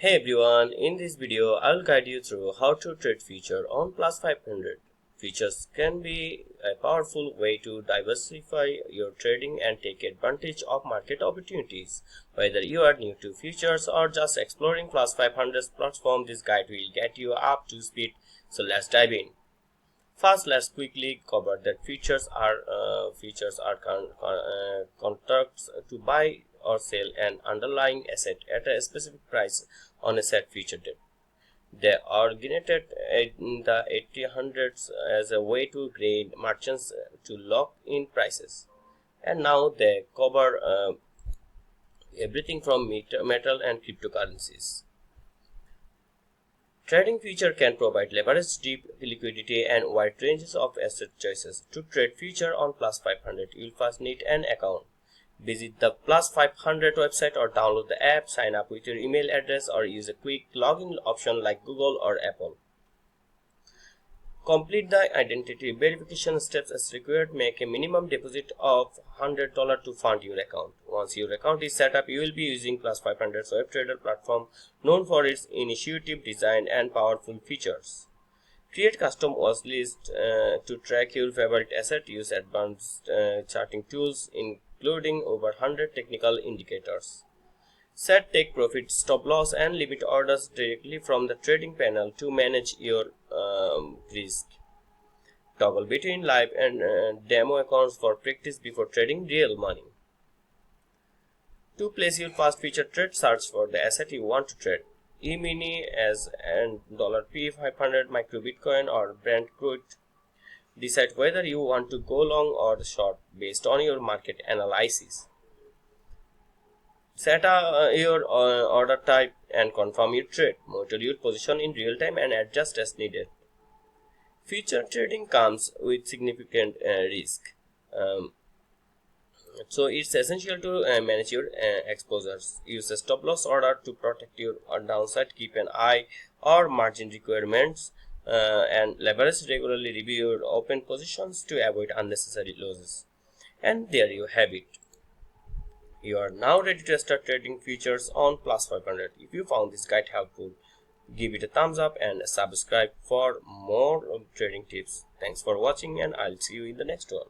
Hey everyone, in this video I'll guide you through how to trade future on PLUS500. Futures can be a powerful way to diversify your trading and take advantage of market opportunities. Whether you are new to futures or just exploring PLUS500's platform, this guide will get you up to speed. So let's dive in. First, let's quickly cover that futures are contracts to buy or sell an underlying asset at a specific price on a set future date. They originated in the 1800s as a way to grade merchants to lock in prices, and now they cover everything from metal and cryptocurrencies. Trading future can provide leverage, deep liquidity, and wide ranges of asset choices. To trade future on PLUS500, you'll first need an account. Visit the PLUS500 website or download the app, sign up with your email address, or use a quick login option like Google or Apple. Complete the identity verification steps as required. Make a minimum deposit of $100 to fund your account. Once your account is set up, you will be using PLUS500's web trader platform, known for its intuitive design and powerful features. Create custom watch list to track your favorite asset. Use advanced charting tools, including over 100 technical indicators. Set take profit, stop loss, and limit orders directly from the trading panel to manage your risk. Toggle between live and demo accounts for practice before trading real money. To place your first future trade, search for the asset you want to trade. E-mini as and $P500, micro Bitcoin, or Brent crude. Decide whether you want to go long or short based on your market analysis. Set your order type and confirm your trade. Monitor your position in real time and adjust as needed. Future trading comes with significant risk. So it's essential to manage your exposures. Use a stop loss order to protect your downside. Keep an eye on margin requirements and leverage. Regularly review your open positions to avoid unnecessary losses. And there you have it. You are now ready to start trading futures on PLUS500. If you found this guide helpful, give it a thumbs up and subscribe for more trading tips. Thanks for watching, and I'll see you in the next one.